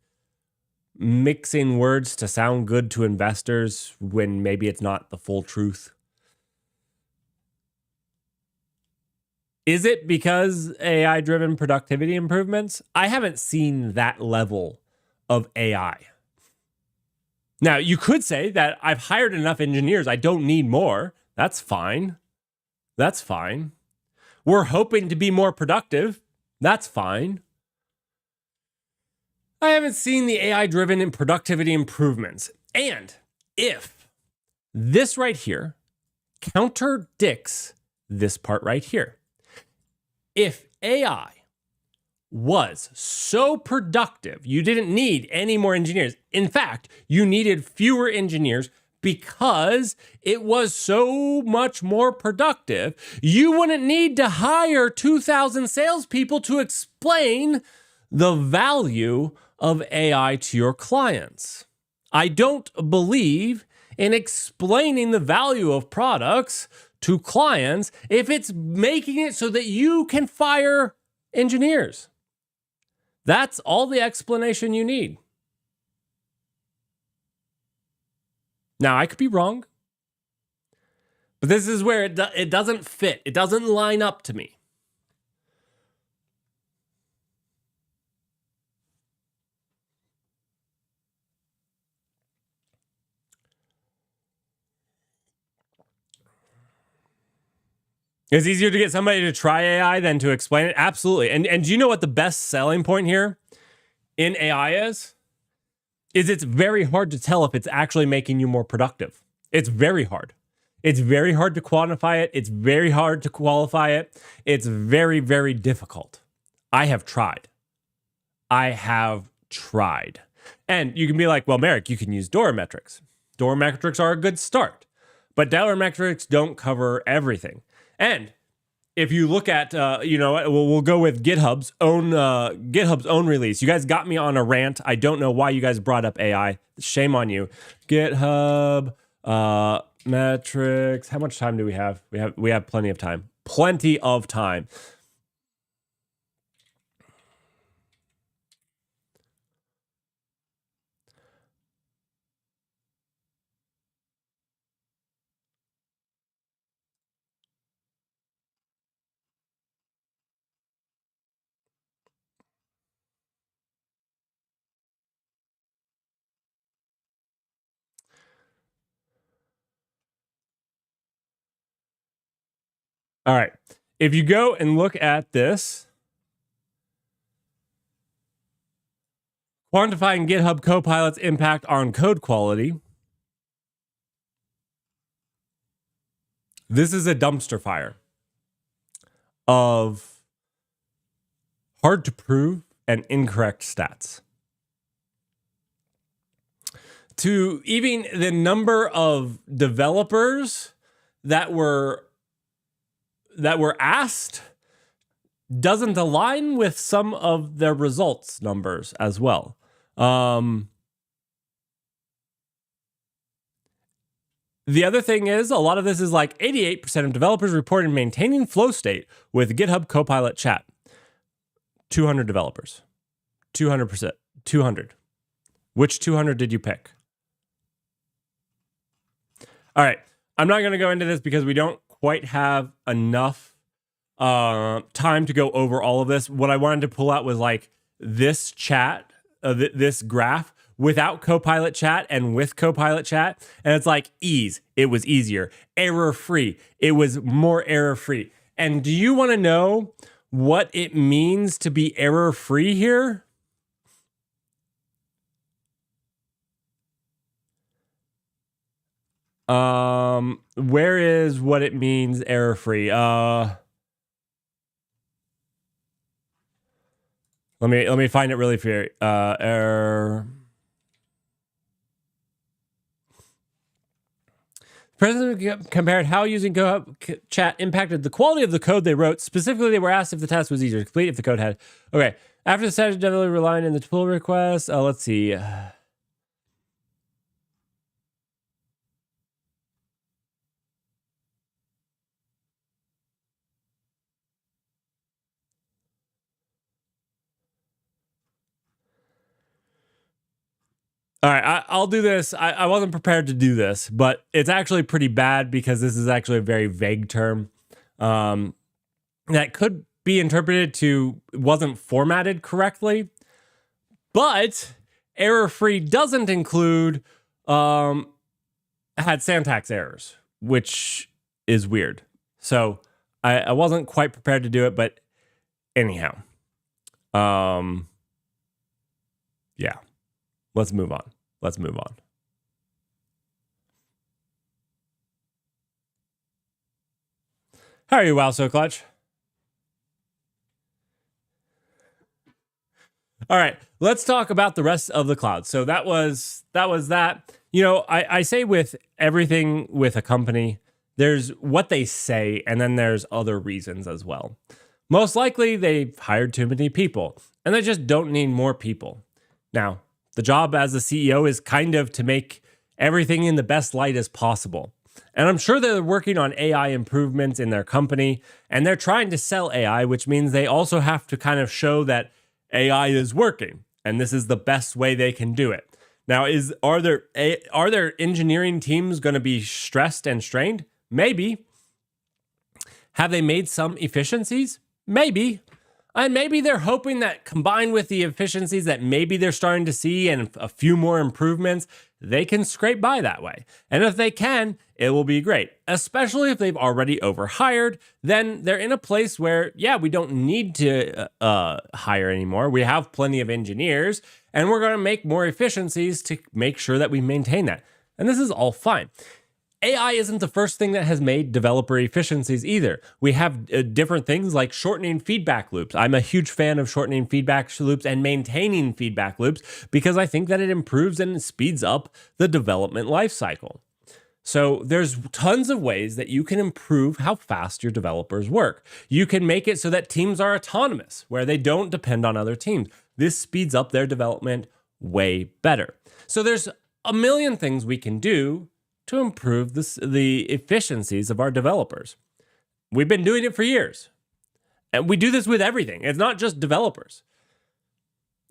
mixing words to sound good to investors when maybe it's not the full truth. Is it because AI-driven productivity improvements? I haven't seen that level of AI. Now, you could say that I've hired enough engineers. I don't need more. That's fine. We're hoping to be more productive. That's fine. I haven't seen the AI-driven productivity improvements. And if this right here contradicts this part right here, if AI was so productive, you didn't need any more engineers. In fact, you needed fewer engineers because it was so much more productive. You wouldn't need to hire 2,000 salespeople to explain the value of AI to your clients. I don't believe in explaining the value of products to clients if it's making it so that you can fire engineers. That's all the explanation you need. Now, I could be wrong, but this is where it doesn't fit. It doesn't line up to me. It's easier to get somebody to try AI than to explain it. Absolutely. And do you know what the best selling point here in AI is? It's very hard to tell if it's actually making you more productive. It's very hard. It's very hard to quantify it. It's very hard to qualify it. It's very, very difficult. I have tried. And you can be like, well, Merrick, you can use Dora metrics. Dora metrics are a good start. But Dora metrics don't cover everything. And if you look at, we'll go with GitHub's own release. You guys got me on a rant. I don't know why you guys brought up AI. Shame on you. GitHub metrics. How much time do we have? We have plenty of time. Plenty of time. All right. If you go and look at this, quantifying GitHub Copilot's impact on code quality, This is a dumpster fire of hard to prove and incorrect stats. To even the number of developers that were asked doesn't align with some of their results numbers as well. The other thing is, a lot of this is like 88% of developers reported maintaining flow state with GitHub Copilot chat. 200 developers. 200%. 200. Which 200 did you pick? All right. I'm not going to go into this because we don't quite have enough time to go over all of this. What I wanted to pull out was like this chat, this graph without Copilot chat and with Copilot chat. And it's like ease. It was easier. Error free. It was more error free. And do you want to know what it means to be error free here? Where is what it means error free? Let me find it really for you. Error. The president compared how using GitHub chat impacted the quality of the code they wrote. Specifically, they were asked if the task was easier to complete if the code had. Okay. After the status definitely relying on the pull request. Let's see. All right, I'll do this. I wasn't prepared to do this, but it's actually pretty bad because this is actually a very vague term that could be interpreted to wasn't formatted correctly. But error-free doesn't include had syntax errors, which is weird. So I wasn't quite prepared to do it, but anyhow. Yeah. Let's move on. How are you, Wow So Clutch? All right, let's talk about the rest of the cloud. So that was that. You know, I say with everything with a company, there's what they say, and then there's other reasons as well. Most likely, they've hired too many people, and they just don't need more people. Now, the job as a CEO is kind of to make everything in the best light as possible. And I'm sure they're working on AI improvements in their company, and they're trying to sell AI, which means they also have to kind of show that AI is working, and this is the best way they can do it. Now, are their engineering teams going to be stressed and strained? Maybe. Have they made some efficiencies? Maybe. And maybe they're hoping that combined with the efficiencies that maybe they're starting to see and a few more improvements, they can scrape by that way. And if they can, it will be great. Especially if they've already overhired, then they're in a place where, yeah, we don't need to hire anymore. We have plenty of engineers, and we're going to make more efficiencies to make sure that we maintain that. And this is all fine. AI isn't the first thing that has made developer efficiencies either. We have different things like shortening feedback loops. I'm a huge fan of shortening feedback loops and maintaining feedback loops because I think that it improves and speeds up the development lifecycle. So there's tons of ways that you can improve how fast your developers work. You can make it so that teams are autonomous, where they don't depend on other teams. This speeds up their development way better. So there's a million things we can do to improve the efficiencies of our developers. We've been doing it for years. And we do this with everything. It's not just developers.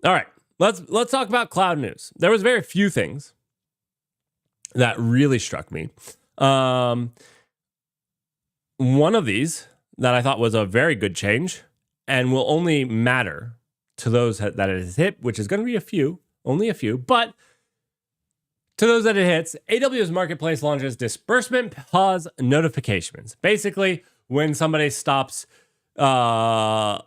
All right, let's talk about cloud news. There was very few things that really struck me. One of these that I thought was a very good change and will only matter to those that it has hit, which is going to be only a few, but to those that it hits, AWS Marketplace launches disbursement pause notifications. Basically, when somebody stops paying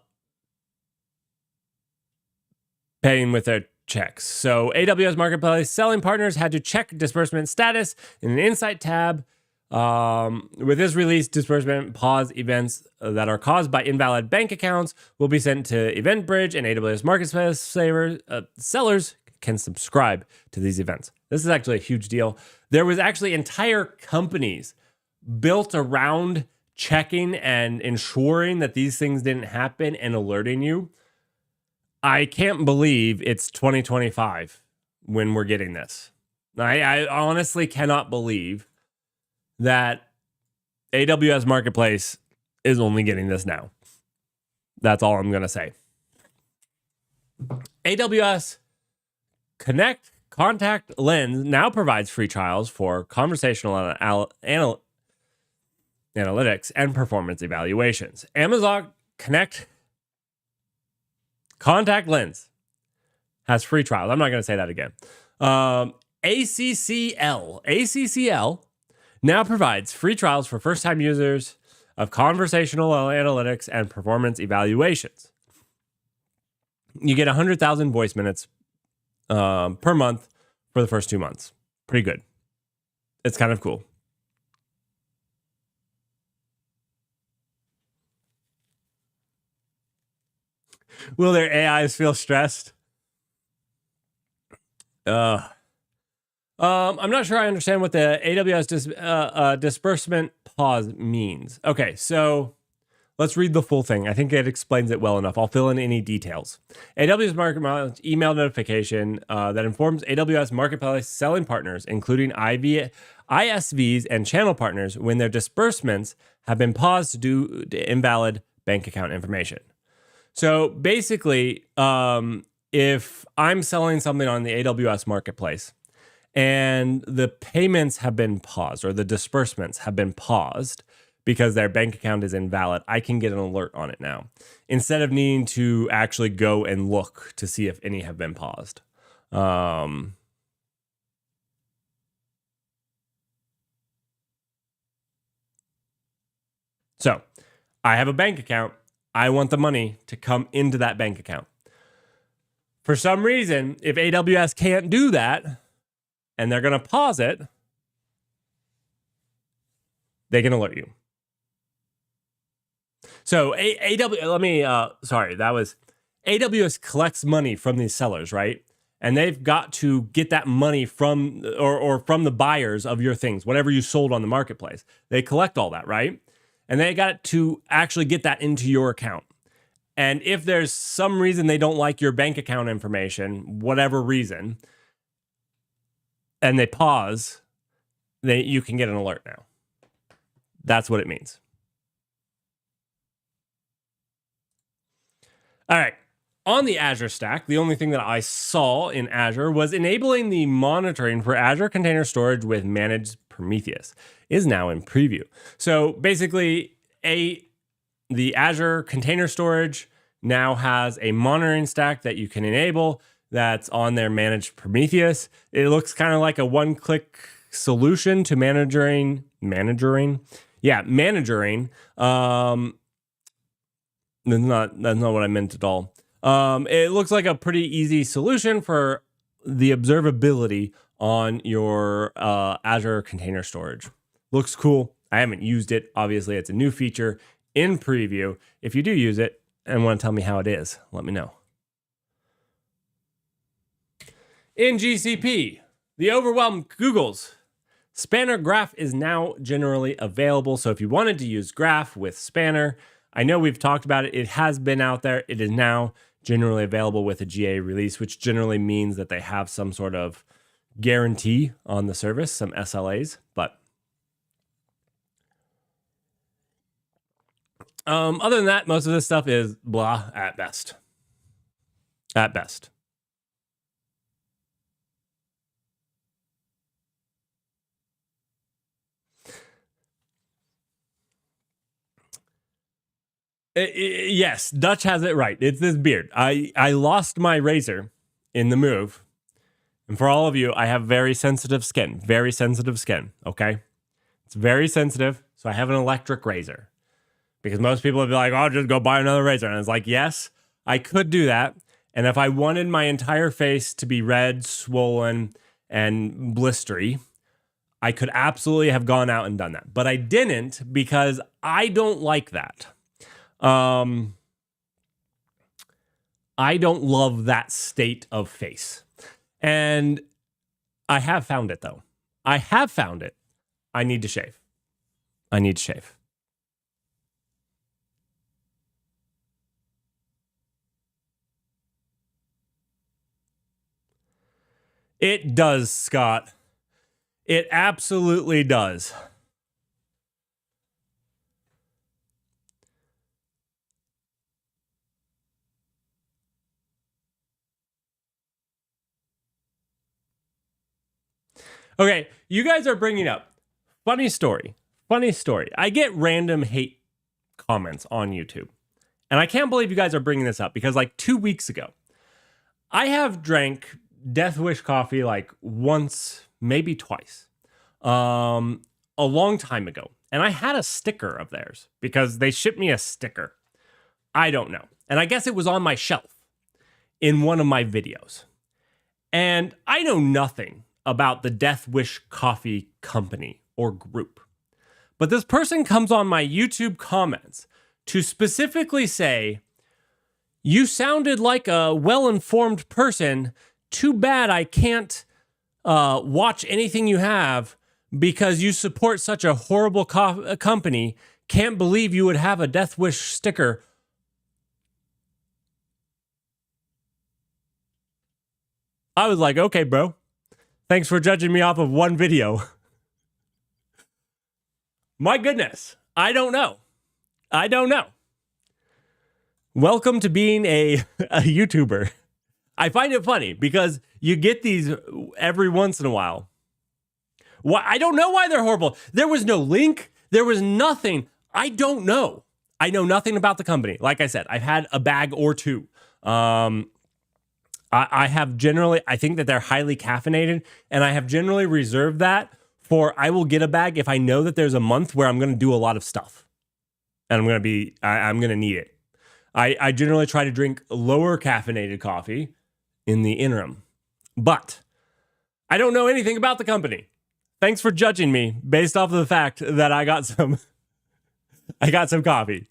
with their checks. So AWS Marketplace selling partners had to check disbursement status in an Insight tab With this release, disbursement pause events that are caused by invalid bank accounts will be sent to EventBridge, and AWS Marketplace sellers can subscribe to these events. This is actually a huge deal. There was actually entire companies built around checking and ensuring that these things didn't happen and alerting you. I can't believe it's 2025 when we're getting this. I honestly cannot believe that AWS Marketplace is only getting this now. That's all I'm going to say. AWS Connect Contact Lens now provides free trials for conversational analytics and performance evaluations. Amazon Connect Contact Lens has free trials. I'm not going to say that again. ACCL now provides free trials for first-time users of conversational analytics and performance evaluations. You get 100,000 voice minutes per month for the first 2 months. Pretty good. It's kind of cool. Will their AIs feel stressed? I'm not sure I understand what the AWS disbursement pause means. Okay, so let's read the full thing. I think it explains it well enough. I'll fill in any details. AWS Marketplace email notification that informs AWS Marketplace selling partners, including ISVs and channel partners, when their disbursements have been paused due to invalid bank account information. So basically, if I'm selling something on the AWS Marketplace and the payments have been paused or the disbursements have been paused because their bank account is invalid, I can get an alert on it now instead of needing to actually go and look to see if any have been paused. So I have a bank account. I want the money to come into that bank account. For some reason, if AWS can't do that and they're going to pause it, they can alert you. So AWS collects money from these sellers, right? And they've got to get that money from or from the buyers of your things, whatever you sold on the marketplace. They collect all that, right? And they got to actually get that into your account. And if there's some reason they don't like your bank account information, whatever reason, and they pause, you can get an alert now. That's what it means. All right. On the Azure stack, the only thing that I saw in Azure was enabling the monitoring for Azure Container Storage with Managed Prometheus is now in preview. So basically, the Azure Container Storage now has a monitoring stack that you can enable that's on their Managed Prometheus. It looks kind of like a one-click solution to managing. That's not what I meant at all. It looks like a pretty easy solution for the observability on your Azure Container Storage. Looks cool. I haven't used it. Obviously, it's a new feature in preview. If you do use it and want to tell me how it is, let me know. In GCP, the overwhelmed Google's Spanner Graph is now generally available. So if you wanted to use Graph with Spanner, I know we've talked about it. It has been out there. It is now generally available with a GA release, which generally means that they have some sort of guarantee on the service, some SLAs. But other than that, most of this stuff is blah at best. At best. Yes, Dutch has it right. It's this beard. I lost my razor in the move. And for all of you, I have very sensitive skin. Very sensitive skin, okay? It's very sensitive, so I have an electric razor. Because most people would be like, oh, just go buy another razor. And it's like, yes, I could do that. And if I wanted my entire face to be red, swollen, and blistery, I could absolutely have gone out and done that, but I didn't because I don't like that. I don't love that state of face. And I have found it though. I have found it. I need to shave. I need to shave. It does, Scott. It absolutely does. Okay, you guys are bringing up funny story. Funny story. I get random hate comments on YouTube. And I can't believe you guys are bringing this up because like 2 weeks ago, I have drank Death Wish coffee like once, maybe twice, a long time ago. And I had a sticker of theirs because they shipped me a sticker. I don't know. And I guess it was on my shelf in one of my videos. And I know nothing about the Death Wish Coffee Company or group. But this person comes on my YouTube comments to specifically say, "You sounded like a well-informed person. Too bad I can't watch anything you have because you support such a horrible company. Can't believe you would have a Death Wish sticker." I was like, okay, bro. Thanks for judging me off of one video. My goodness. I don't know. Welcome to being a YouTuber. I find it funny because you get these every once in a while. Why? I don't know why they're horrible. There was no link. There was nothing. I don't know. I know nothing about the company. Like I said, I've had a bag or two. I have generally, I think that they're highly caffeinated, and I have generally reserved that for, I will get a bag if I know that there's a month where I'm going to do a lot of stuff and I'm going to need it. I generally try to drink lower caffeinated coffee in the interim, but I don't know anything about the company. Thanks for judging me based off of the fact that I got some coffee.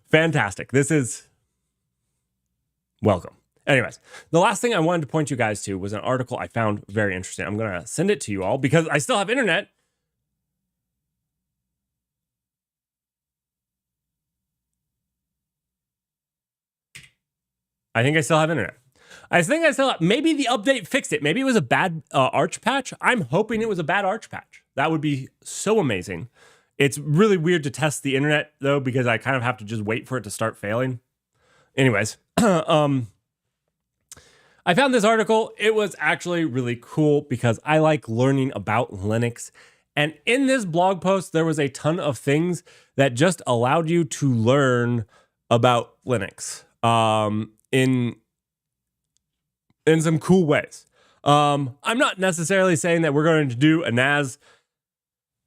Fantastic. This is welcome. Anyways, the last thing I wanted to point you guys to was an article I found very interesting. I'm going to send it to you all because I still have internet. I think I still have internet. Maybe the update fixed it. Maybe it was a bad Arch patch. I'm hoping it was a bad Arch patch. That would be so amazing. It's really weird to test the internet though, because I kind of have to just wait for it to start failing. Anyways, I found this article. It was actually really cool because I like learning about Linux. And in this blog post, there was a ton of things that just allowed you to learn about Linux in some cool ways. I'm not necessarily saying that we're going to do a NAS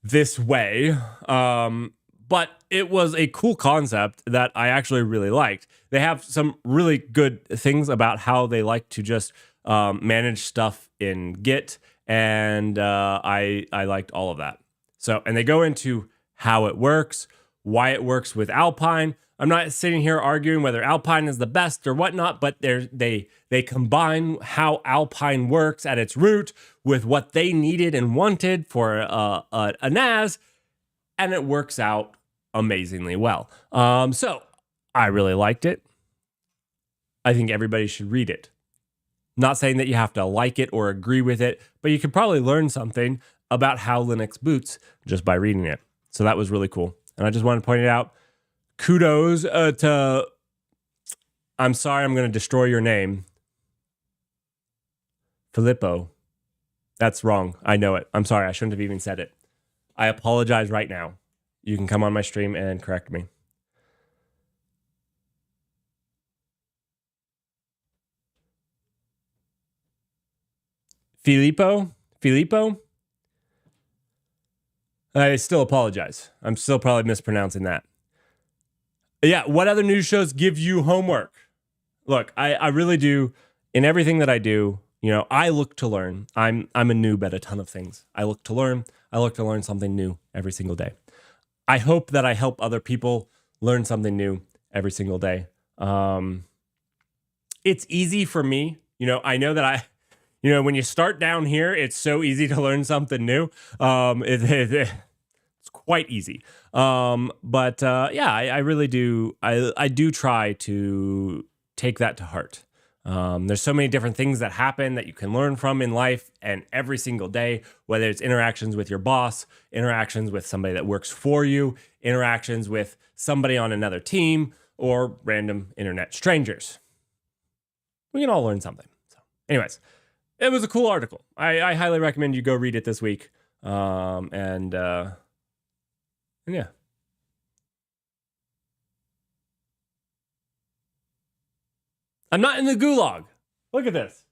this way, but it was a cool concept that I actually really liked. They have some really good things about how they like to just manage stuff in Git, and I liked all of that. So, and they go into how it works, why it works with Alpine. I'm not sitting here arguing whether Alpine is the best or whatnot, but they combine how Alpine works at its root with what they needed and wanted for a NAS, and it works out amazingly well. So I really liked it. I think everybody should read it. Not saying that you have to like it or agree with it, but you could probably learn something about how Linux boots just by reading it. So that was really cool. And I just wanted to point it out. Kudos to, I'm sorry, I'm going to destroy your name. Filippo. That's wrong. I know it. I'm sorry. I shouldn't have even said it. I apologize right now. You can come on my stream and correct me. Filippo? I still apologize. I'm still probably mispronouncing that. Yeah, what other news shows give you homework? Look, I really do. In everything that I do, I look to learn. I'm a noob at a ton of things. I look to learn. I look to learn something new every single day. I hope that I help other people learn something new every single day. It's easy for me. I know that when you start down here, it's so easy to learn something new. It's quite easy. But I really do. I do try to take that to heart. There's so many different things that happen that you can learn from in life and every single day, whether it's interactions with your boss, interactions with somebody that works for you, interactions with somebody on another team, or random internet strangers. We can all learn something. So, anyways, it was a cool article. I highly recommend you go read it this week. And yeah. I'm not in the gulag. Look at this.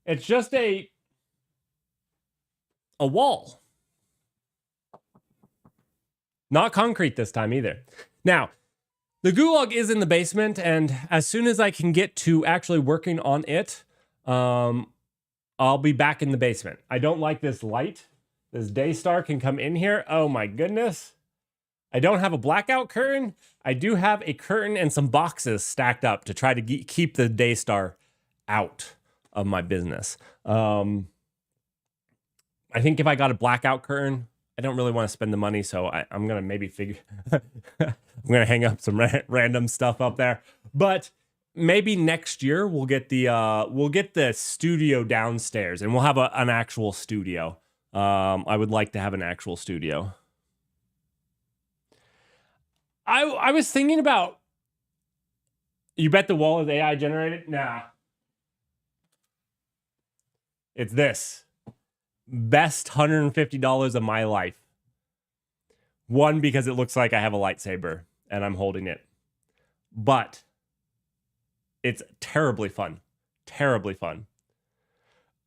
It's just a wall. Not concrete this time either. Now, the gulag is in the basement, and as soon as I can get to actually working on it, I'll be back in the basement. I don't like this light. This Daystar can come in here. Oh my goodness. I don't have a blackout curtain. I do have a curtain and some boxes stacked up to try to keep the Daystar out of my business. I think if I got a blackout curtain, I don't really want to spend the money, so I'm going to maybe figure... I'm going to hang up some random stuff up there. But maybe next year we'll get the studio downstairs, and we'll have an actual studio. I would like to have an actual studio. I was thinking about... You bet the wall is AI generated? Nah. It's this. Best $150 of my life. One, because it looks like I have a lightsaber and I'm holding it. But it's terribly fun. Terribly fun.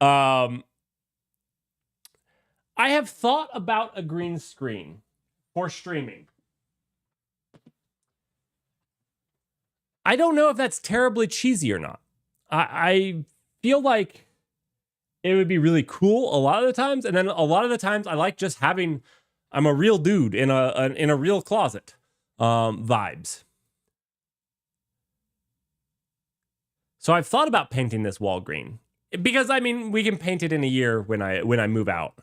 I have thought about a green screen for streaming. I don't know if that's terribly cheesy or not. I feel like it would be really cool a lot of the times, and then a lot of the times I like just having I'm a real dude in a real closet vibes. So I've thought about painting this wall green because we can paint it in a year when I move out.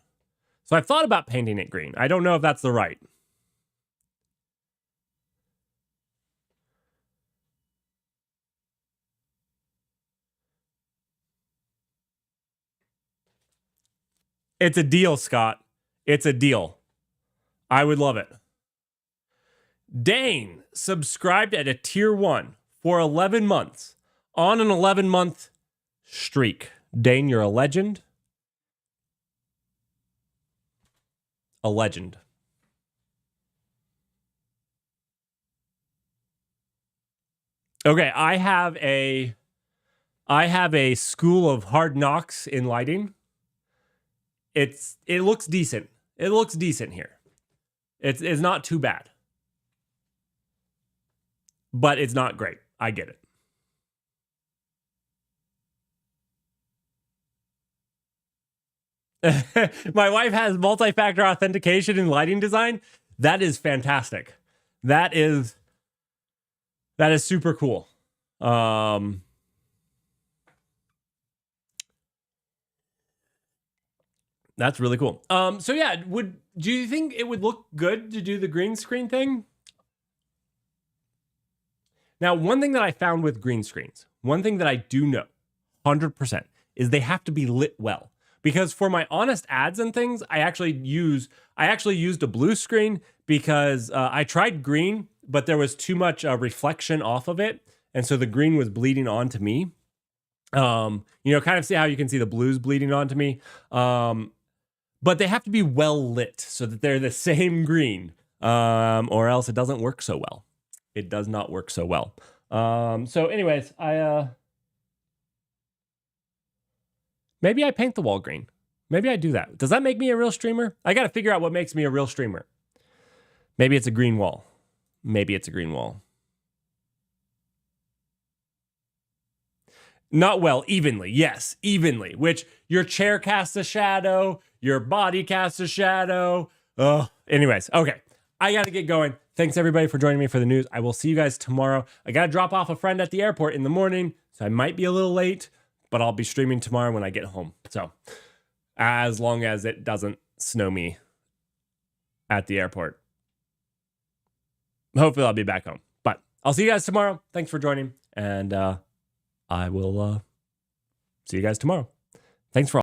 So I've thought about painting it green. I don't know if that's the right. It's a deal, Scott. It's a deal. I would love it. Dane subscribed at a tier 1 for 11 months on an 11-month streak. Dane, you're a legend. A legend. Okay, I have a school of hard knocks in lighting. It looks decent. It looks decent here. It's not too bad. But it's not great. I get it. My wife has multi-factor authentication in lighting design. That is fantastic. That is super cool. That's really cool. So yeah, do you think it would look good to do the green screen thing? Now, one thing that I found with green screens, one thing that I do know 100% is they have to be lit well. Because for my honest ads and things, I actually used a blue screen because I tried green, but there was too much reflection off of it. And so the green was bleeding onto me. Kind of see how you can see the blues bleeding onto me. But they have to be well lit so that they're the same green, or else it doesn't work so well. It does not work so well. So anyways, maybe I paint the wall green. Maybe I do that. Does that make me a real streamer? I got to figure out what makes me a real streamer. Maybe it's a green wall. Maybe it's a green wall. Not well, evenly. Yes, evenly. Which your chair casts a shadow, your body casts a shadow. Oh, anyways, okay. I got to get going. Thanks everybody for joining me for the news. I will see you guys tomorrow. I got to drop off a friend at the airport in the morning, so I might be a little late, but I'll be streaming tomorrow when I get home. So, as long as it doesn't snow me at the airport. Hopefully I'll be back home. But I'll see you guys tomorrow. Thanks for joining, and I will see you guys tomorrow. Thanks for all.